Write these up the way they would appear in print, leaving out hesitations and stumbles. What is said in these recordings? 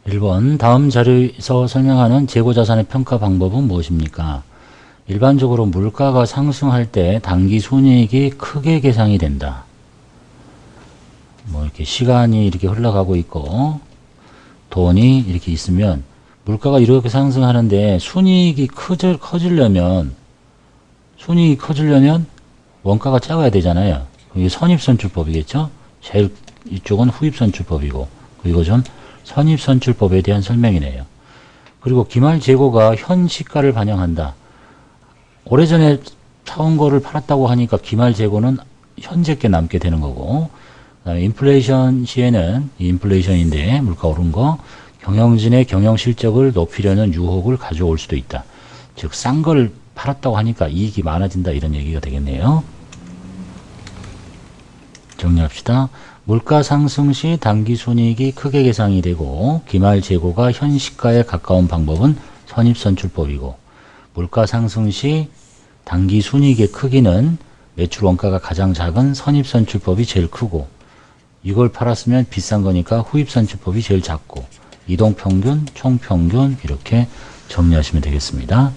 1번 다음 자료에서 설명하는 재고자산의 평가 방법은 무엇입니까? 일반적으로 물가가 상승할 때 당기순이익이 크게 계상이 된다. 뭐 이렇게 시간이 이렇게 흘러가고 있고 돈이 이렇게 있으면 물가가 이렇게 상승하는데 순이익이 커지려면 원가가 작아야 되잖아요. 이게 선입선출법이겠죠? 제일 이쪽은 후입선출법이고 이거 좀 선입선출법에 대한 설명이네요. 그리고 기말재고가 현 시가를 반영한다. 오래전에 사온 거를 팔았다고 하니까 기말재고는 현재께 남게 되는 거고, 그다음에 인플레이션 시에는 인플레이션인데 물가 오른 거 경영진의 경영 실적을 높이려는 유혹을 가져올 수도 있다. 즉 싼 걸 팔았다고 하니까 이익이 많아진다 이런 얘기가 되겠네요. 정리합시다. 물가 상승 시 당기순이익이 크게 계상이 되고 기말재고가 현 시가에 가까운 방법은 선입선출법이고, 물가 상승 시 당기순이익의 크기는 매출 원가가 가장 작은 선입선출법이 제일 크고, 이걸 팔았으면 비싼 거니까 후입선출법이 제일 작고, 이동평균, 총평균 이렇게 정리하시면 되겠습니다.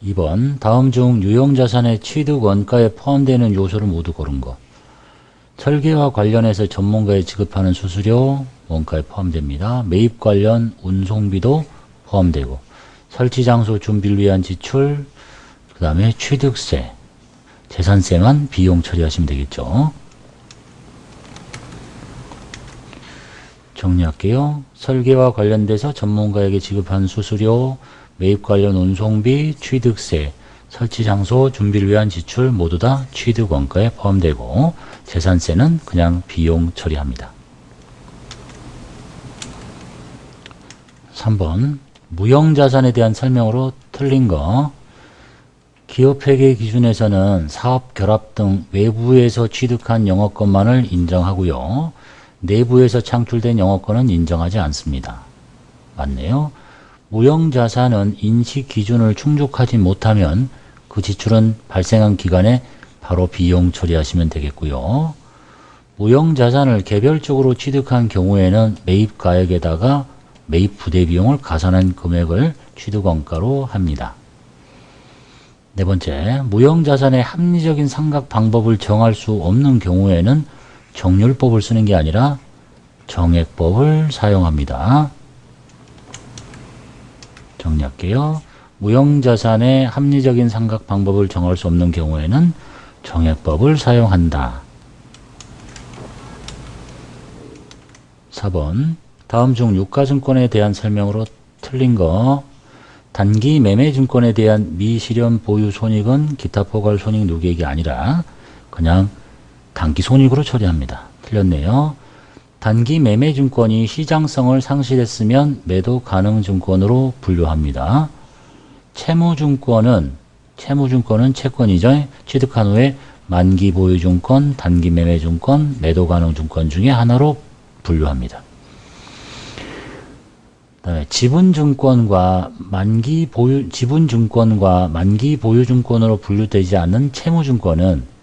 2번 다음 중 유형자산의 취득 원가에 포함되는 요소를 모두 고른 것. 설계와 관련해서 전문가에 지급하는 수수료 원가에 포함됩니다. 매입 관련 운송비도 포함되고, 설치장소 준비를 위한 지출, 그 다음에 취득세, 재산세만 비용 처리하시면 되겠죠. 정리할게요. 설계와 관련돼서 전문가에게 지급한 수수료, 매입 관련 운송비, 취득세, 설치장소 준비를 위한 지출 모두 다 취득 원가에 포함되고, 재산세는 그냥 비용 처리합니다. 3번 무형자산에 대한 설명으로 틀린 거. 기업회계 기준에서는 사업 결합 등 외부에서 취득한 영업권만을 인정하고요. 내부에서 창출된 영업권은 인정하지 않습니다. 맞네요. 무형자산은 인식 기준을 충족하지 못하면 그 지출은 발생한 기간에 바로 비용 처리하시면 되겠고요. 무형자산을 개별적으로 취득한 경우에는 매입가액에다가 매입 부대 비용을 가산한 금액을 취득원가로 합니다. 네 번째, 무형자산의 합리적인 상각 방법을 정할 수 없는 경우에는 정률법을 쓰는 게 아니라 정액법을 사용합니다. 정리할게요. 무형자산의 합리적인 상각 방법을 정할 수 없는 경우에는 정액법을 사용한다. 4번 다음 중 유가증권에 대한 설명으로 틀린 거. 단기 매매증권에 대한 미실현 보유 손익은 기타 포괄 손익 누계액이 아니라 그냥 단기 손익으로 처리합니다. 틀렸네요. 단기 매매증권이 시장성을 상실했으면 매도 가능 증권으로 분류합니다. 채무증권은 채권이죠. 취득한 후에 만기 보유증권, 단기 매매증권, 매도 가능 증권 중에 하나로 분류합니다. 그다음에 지분증권과 만기 보유증권으로 분류되지 않는 채무증권은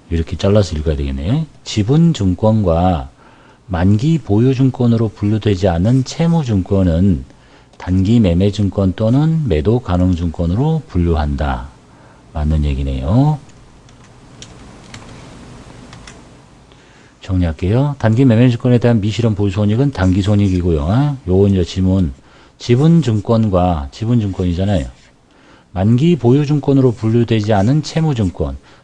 이렇게 잘라서 읽어야 되겠네요. 지분증권과 만기 보유증권으로 분류되지 않는 채무증권은 단기 매매증권 또는 매도 가능증권으로 분류한다. 맞는 얘기네요. 정리할게요. 단기 매매증권에 대한 미실현 보유손익은 단기손익이고요. 요건 이제 지분증권이잖아요. 만기 보유증권으로 분류되지 않은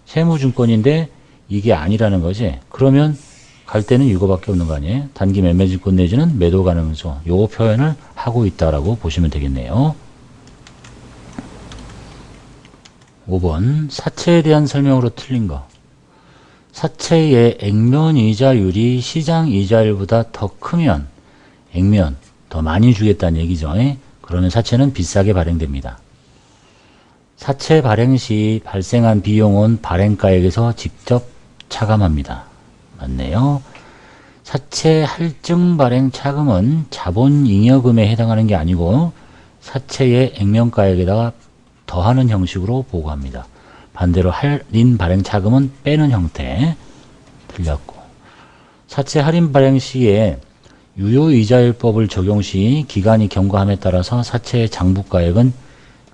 채무증권인데 이게 아니라는 거지. 그러면 갈 때는 이거밖에 없는 거 아니에요? 단기 매매증권 내지는 매도 가능성. 요거 표현을 하고 있다라고 보시면 되겠네요. 5번 사채에 대한 설명으로 틀린 거. 사채의 액면 이자율이 시장 이자율보다 더 크면 액면 더 많이 주겠다는 얘기죠. 그러면 사채는 비싸게 발행됩니다. 사채 발행 시 발생한 비용은 발행가액에서 직접 차감합니다. 맞네요. 사채 할증 발행 차금은 자본잉여금에 해당하는 게 아니고 사채의 액면가액에다가 더하는 형식으로 보고합니다. 반대로 할인 발행 차금은 빼는 형태. 틀렸고. 사채 할인 발행 시에 유효이자율법을 적용 시 기간이 경과함에 따라서 사채의 장부가액은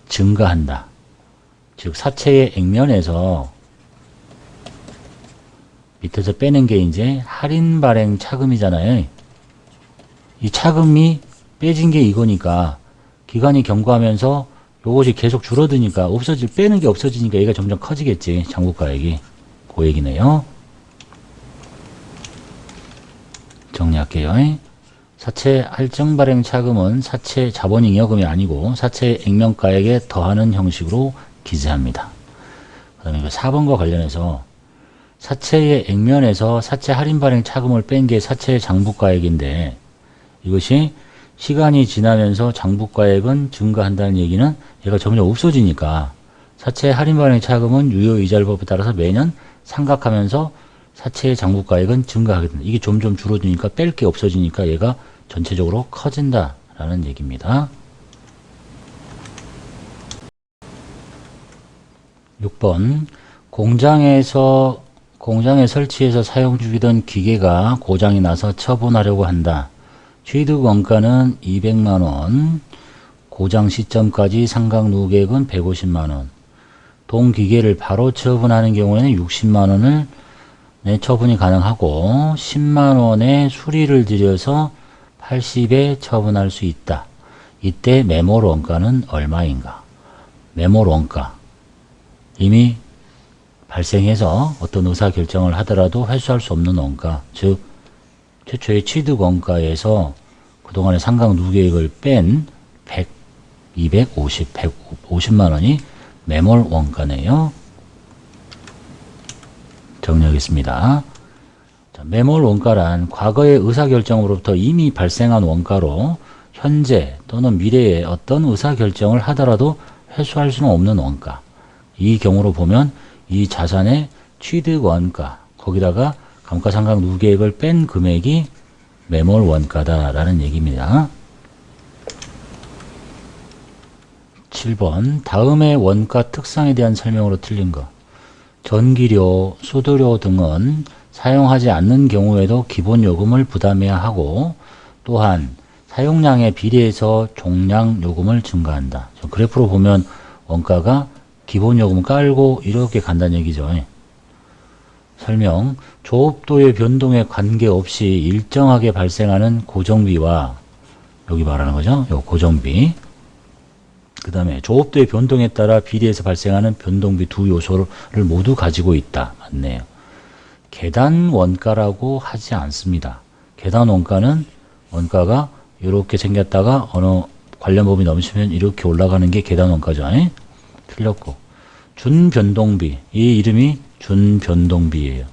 증가한다. 즉 사채의 액면에서 밑에서 빼는 게 이제 할인 발행 차금이잖아요. 이 차금이 빼진 게 이거니까 기간이 경과하면서 요것이 계속 줄어드니까 빼는 게 없어지니까 얘가 점점 커지겠지. 장부가액이. 그 얘기네요. 정리할게요. 사채 할증 발행 차금은 사채 자본잉여금이 아니고 사채 액면가액에 더하는 형식으로 기재합니다. 그 다음에 4번과 관련해서 사채의 액면에서 사채 할인 발행 차금을 뺀 게 사채의 장부가액인데 이것이 시간이 지나면서 장부가액은 증가한다는 얘기는 얘가 점점 없어지니까 사채 할인 발행 차금은 유효이자율법에 따라서 매년 상각하면서 사채의 장부가액은 증가하게 된다. 이게 점점 줄어드니까 뺄 게 없어지니까 얘가 전체적으로 커진다라는 얘기입니다. 6번 공장에 설치해서 사용 중이던 기계가 고장이 나서 처분하려고 한다. 취득 원가는 200만원, 고장 시점까지 상각 누계액은 150만원. 동기계를 바로 처분하는 경우에는 60만원을 처분이 가능하고 10만원의 수리를 들여서 80에 처분할 수 있다. 이때 매몰 원가는 얼마인가? 매몰 원가. 이미 발생해서 어떤 의사결정을 하더라도 회수할 수 없는 원가, 즉 최초의 취득 원가에서 그동안의 상각 누계액을 뺀 100, 250, 150만 원이 매몰 원가네요. 정리하겠습니다. 자, 매몰 원가란 과거의 의사결정으로부터 이미 발생한 원가로 현재 또는 미래에 어떤 의사결정을 하더라도 회수할 수는 없는 원가. 이 경우로 보면 이 자산의 취득 원가, 거기다가 감가상각 누계액을 뺀 금액이 매몰 원가다라는 얘기입니다. 7번 다음의 원가 특성에 대한 설명으로 틀린 거. 전기료, 수도료 등은 사용하지 않는 경우에도 기본요금을 부담해야 하고 또한 사용량에 비례해서 종량 요금을 증가한다. 그래프로 보면 원가가 기본요금 깔고 이렇게 간다는 얘기죠. 설명, 조업도의 변동에 관계없이 일정하게 발생하는 고정비와 여기 말하는 거죠. 요 고정비. 그 다음에 조업도의 변동에 따라 비례해서 발생하는 변동비 두 요소를 모두 가지고 있다. 맞네요. 계단 원가라고 하지 않습니다. 계단 원가는 원가가 이렇게 생겼다가 어느 관련 법이 넘치면 이렇게 올라가는 게 계단 원가죠. 틀렸고 준변동비, 이 이름이 준변동비예요.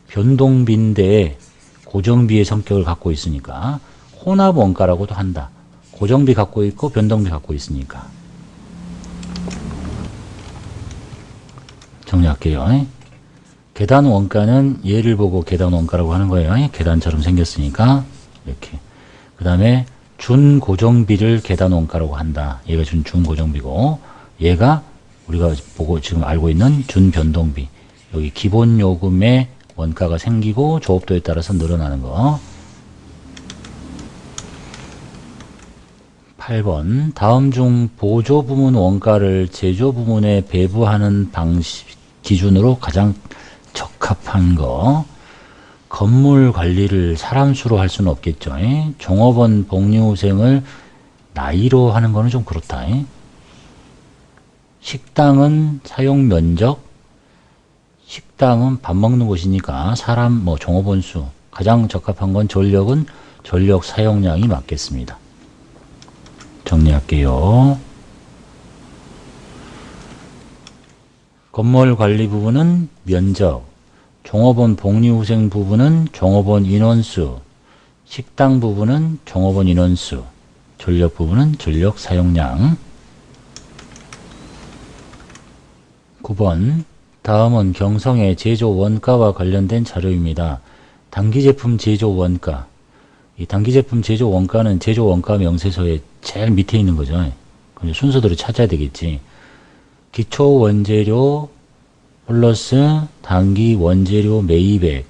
변동비인데 고정비의 성격을 갖고 있으니까 혼합원가라고도 한다. 고정비 갖고 있고 변동비 갖고 있으니까. 정리할게요. 계단 원가는 얘를 보고 계단 원가라고 하는 거예요. 계단처럼 생겼으니까 이렇게. 그 다음에 준고정비를 계단 원가라고 한다. 얘가 준고정비고 얘가 우리가 보고 지금 알고 있는 준변동비. 여기 기본요금의 원가가 생기고 조업도에 따라서 늘어나는 거. 8번 다음 중 보조 부문 원가를 제조 부문에 배부하는 방식 기준으로 가장 적합한 거. 건물 관리를 사람 수로 할 수는 없겠죠. 종업원 복리후생을 나이로 하는 거는 좀 그렇다. 식당은 사용 면적, 식당은 밥 먹는 곳이니까 사람 종업원 수 가장 적합한 건 전력은 전력 사용량이 맞겠습니다. 정리할게요. 건물 관리 부분은 면적, 종업원 복리후생 부분은 종업원 인원수, 식당 부분은 종업원 인원수, 전력 부분은 전력 사용량. 9번 다음은 경성의 제조 원가와 관련된 자료입니다. 단기제품 제조 원가. 이 단기제품 제조 원가는 제조 원가 명세서에 제일 밑에 있는 거죠. 그럼 순서대로 찾아야 되겠지. 기초 원재료 플러스 단기 원재료 매입액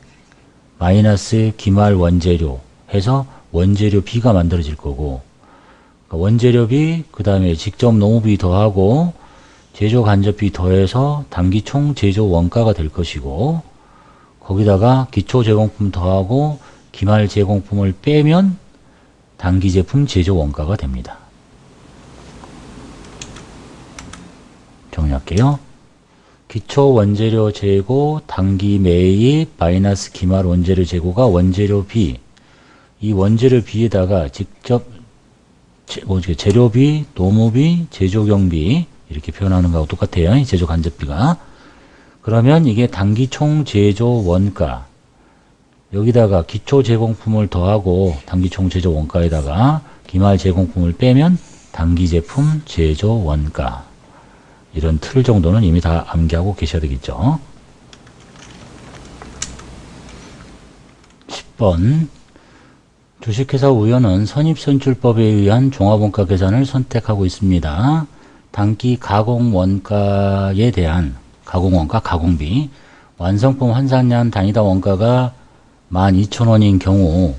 마이너스 기말 원재료 해서 원재료 B가 만들어질 거고, 그러니까 원재료 B, 그 다음에 직접 농업비 더하고 제조 간접비 더해서 단기 총 제조 원가가 될 것이고, 거기다가 기초 제공품 더하고 기말 제공품을 빼면 단기 제품 제조 원가가 됩니다. 정리할게요. 기초 원재료 재고, 단기 매입, 마이너스 기말 원재료 재고가 원재료 B. 이 원재료 B에다가 직접 재료비, 노무비, 제조경비 이렇게 표현하는 거하고 똑같아요. 제조 간접비가. 그러면 이게 단기 총 제조 원가. 여기다가 기초 제공품을 더하고 단기 총 제조 원가에다가 기말 제공품을 빼면 단기 제품 제조 원가. 이런 틀 정도는 이미 다 암기하고 계셔야 되겠죠. 10번. 주식회사 우연은 선입선출법에 의한 종합원가 계산을 선택하고 있습니다. 단기 가공원가에 대한 가공원가, 가공비, 완성품 환산량 단위당 원가가 12,000원인 경우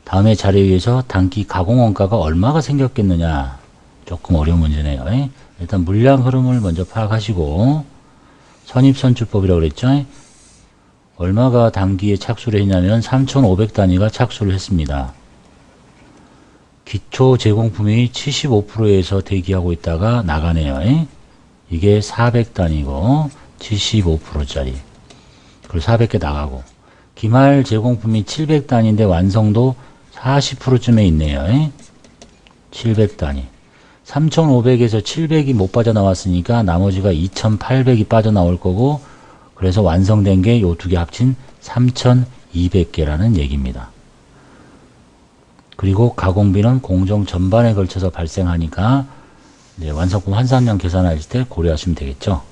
다음의 자료에 의해서 단기 가공원가가 얼마가 생겼겠느냐. 조금 어려운 문제네요. 일단 물량 흐름을 먼저 파악하시고, 선입선출법이라고 그랬죠. 얼마가 단기에 착수를 했냐면 3,500단위가 착수를 했습니다. 기초 제공품이 75%에서 대기하고 있다가 나가네요. 이게 400단위고 75%짜리. 그리고 400개 나가고, 기말 제공품이 700단위인데 완성도 40%쯤에 있네요. 700단위. 3,500에서 700이 못 빠져나왔으니까 나머지가 2,800이 빠져나올 거고, 그래서 완성된 게 요 두 개 합친 3,200개라는 얘기입니다. 그리고 가공비는 공정 전반에 걸쳐서 발생하니까 완성품 환산량 계산할 때 고려하시면 되겠죠.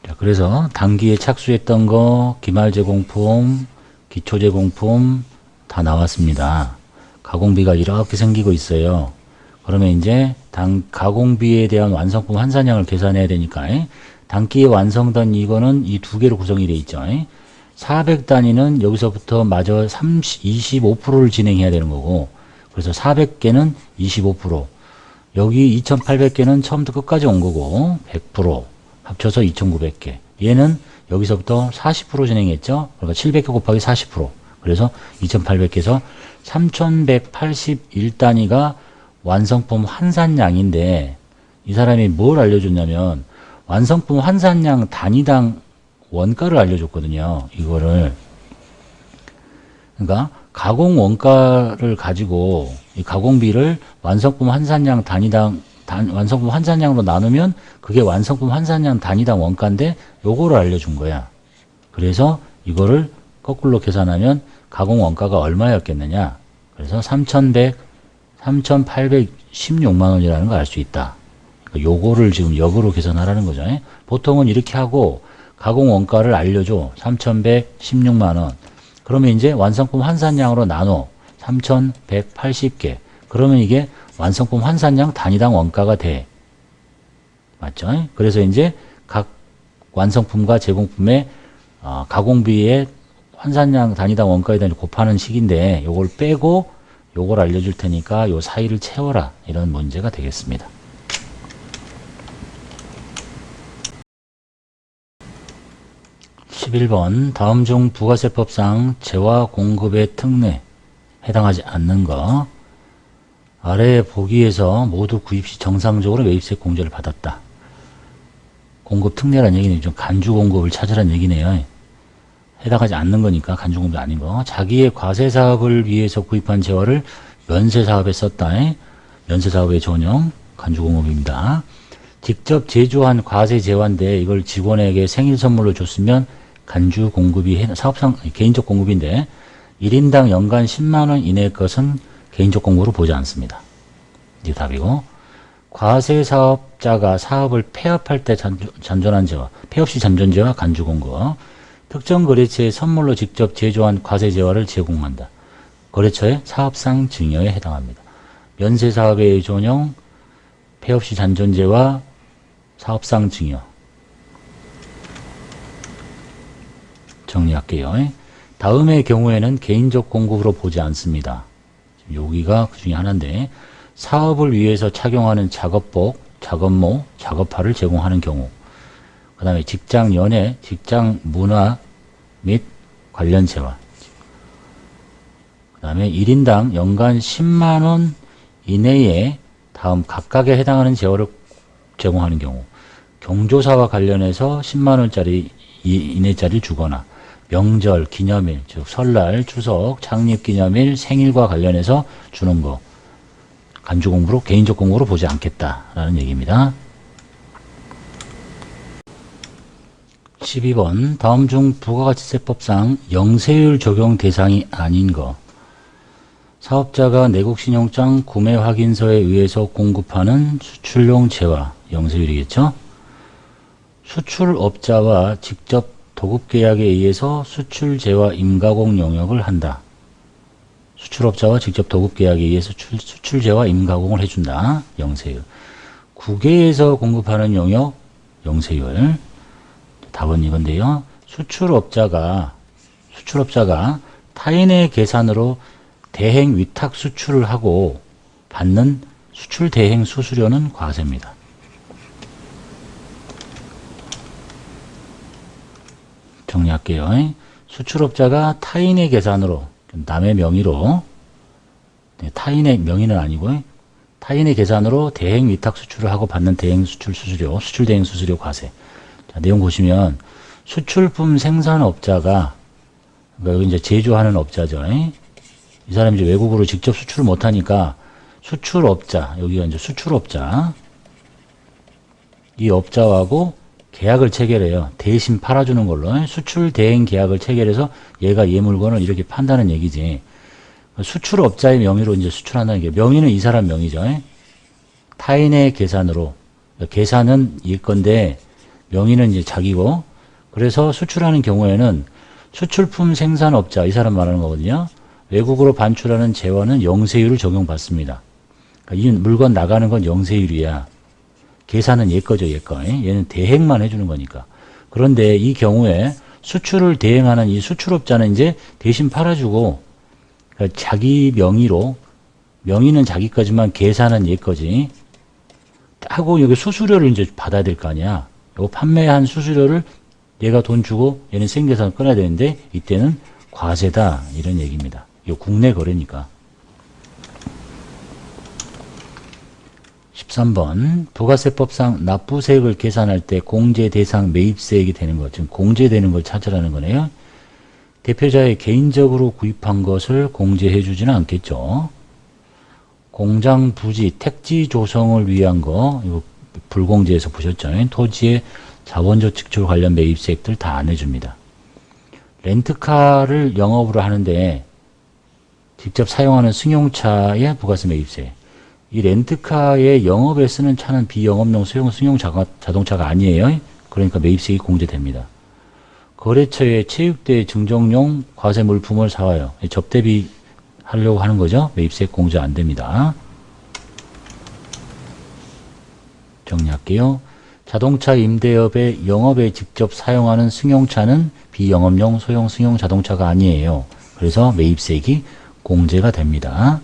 자, 그래서 단기에 착수했던 거, 기말 제공품, 기초 제공품 다 나왔습니다. 가공비가 이렇게 생기고 있어요. 그러면 이제 가공비에 대한 완성품 환산량을 계산해야 되니까 단기에 완성된 이거는 이 두 개로 구성이 되어 있죠. 400단위는 여기서부터 마저 25%를 진행해야 되는 거고, 그래서 400개는 25%, 여기 2800개는 처음부터 끝까지 온 거고 100% 합쳐서 2900개. 얘는 여기서부터 40% 진행했죠. 그러니까 700개 곱하기 40%, 그래서 2800개에서 3181단위가 완성품 환산량인데, 이 사람이 뭘 알려줬냐면 완성품 환산량 단위당 원가를 알려줬거든요. 이거를. 그러니까 가공 원가를 가지고 이 가공비를 완성품 환산량 단위당 완성품 환산량으로 나누면 그게 완성품 환산량 단위당 원가인데 요거를 알려준 거야. 그래서 이거를 거꾸로 계산하면 가공 원가가 얼마였겠느냐. 그래서 3,816만 원이라는 걸 알 수 있다. 요거를 지금 역으로 계산하라는 거죠. 보통은 이렇게 하고 가공 원가를 알려줘. 3,116만 원. 그러면 이제 완성품 환산량으로 나눠. 3,180개. 그러면 이게 완성품 환산량 단위당 원가가 돼. 맞죠? 그래서 이제 각 완성품과 제공품의 가공비의 환산량 단위당 원가에 대한 곱하는 식인데, 요걸 빼고 요걸 알려줄 테니까 요 사이를 채워라. 이런 문제가 되겠습니다. 11번. 다음 중 부가세법상 재화 공급의 특례 해당하지 않는 거. 아래 보기에서 모두 구입 시 정상적으로 매입세 공제를 받았다. 공급 특례라는 얘기는 좀 간주 공급을 찾으라는 얘기네요. 해당하지 않는 거니까 간주 공급이 아닌 거. 자기의 과세 사업을 위해서 구입한 재화를 면세 사업에 썼다. 면세 사업의 전용 간주 공급입니다. 직접 제조한 과세 재화인데 이걸 직원에게 생일 선물로 줬으면 간주 공급이 사업상 개인적 공급인데 1인당 연간 10만원 이내의 것은 개인적 공급으로 보지 않습니다. 이게 답이고, 과세 사업자가 사업을 폐업할 때 잔존한 재화, 폐업 시 잔존 재화 간주 공급. 특정 거래처에 선물로 직접 제조한 과세 재화를 제공한다. 거래처의 사업상 증여에 해당합니다. 면세 사업의 전용 폐업 시 잔존 재화 사업상 증여. 정리할게요. 다음의 경우에는 개인적 공급으로 보지 않습니다. 여기가 그 중에 하나인데, 사업을 위해서 착용하는 작업복, 작업모, 작업화를 제공하는 경우, 그 다음에 직장 연예, 직장 문화 및 관련 재화, 그 다음에 1인당 연간 10만원 이내에 다음 각각에 해당하는 재화를 제공하는 경우, 경조사와 관련해서 10만원짜리 이내짜리를 주거나, 명절, 기념일, 즉 설날, 추석, 창립기념일, 생일과 관련해서 주는 거, 간주공부로, 개인적 공부로 보지 않겠다라는 얘기입니다. 12번 다음 중 부가가치세법상 영세율 적용 대상이 아닌 거, 사업자가 내국신용장 구매 확인서에 의해서 공급하는 수출용 재화, 영세율이겠죠. 수출업자와 직접 도급계약에 의해서 수출재화 임가공 영역을 한다. 수출업자와 직접 도급계약에 의해서 수출재화 임가공을 해준다. 영세율. 국외에서 공급하는 영역, 영세율. 답은 이건데요. 수출업자가 타인의 계산으로 대행 위탁 수출을 하고 받는 수출 대행 수수료는 과세입니다. 정리할게요. 수출업자가 타인의 계산으로, 남의 명의로, 타인의 명의는 아니고 타인의 계산으로 대행 위탁 수출을 하고 받는 대행 수출 수수료, 수출 대행 수수료 과세. 자, 내용 보시면 수출품 생산업자가, 그러니까 여기 이제 제조하는 업자죠. 이 사람이 이제 외국으로 직접 수출을 못 하니까 수출업자, 여기가 이제 수출업자, 이 업자하고 계약을 체결해요. 대신 팔아주는 걸로 수출 대행 계약을 체결해서 얘가 얘 물건을 이렇게 판다는 얘기지. 수출업자의 명의로 이제 수출한다는 게, 명의는 이 사람 명의죠. 타인의 계산으로, 계산은 이 건데 명의는 이제 자기고, 그래서 수출하는 경우에는 수출품 생산업자, 이 사람 말하는 거거든요. 외국으로 반출하는 재화는 영세율을 적용받습니다. 그러니까 이 물건 나가는 건 영세율이야. 계산은 얘 거죠, 얘 거. 얘는 대행만 해주는 거니까. 그런데 이 경우에 수출을 대행하는 이 수출업자는 이제 대신 팔아주고, 그러니까 자기 명의로, 명의는 자기 거지만 계산은 얘 거지. 하고 여기 수수료를 이제 받아야 될 거 아니야. 요 판매한 수수료를 얘가 돈 주고 얘는 생계산을 끊어야 되는데 이때는 과세다. 이런 얘기입니다. 이거 국내 거래니까. 13번 부가세법상 납부세액을 계산할 때 공제 대상 매입세액이 되는 것, 지금 공제되는 걸 찾으라는 거네요. 대표자의 개인적으로 구입한 것을 공제해 주지는 않겠죠. 공장 부지 택지 조성을 위한 거, 이거 불공제에서 보셨죠. 토지의 자본적 지출 관련 매입세액들 다 안 해줍니다. 렌트카를 영업으로 하는데 직접 사용하는 승용차의 부가세 매입세, 이 렌트카의 영업에 쓰는 차는 비영업용 소형 승용 자동차가 아니에요. 그러니까 매입세액이 공제됩니다. 거래처에 체육대 증정용 과세 물품을 사와요. 접대비 하려고 하는 거죠. 매입세액 공제 안 됩니다. 정리할게요. 자동차 임대업의 영업에 직접 사용하는 승용차는 비영업용 소형 승용 자동차가 아니에요. 그래서 매입세액이 공제가 됩니다.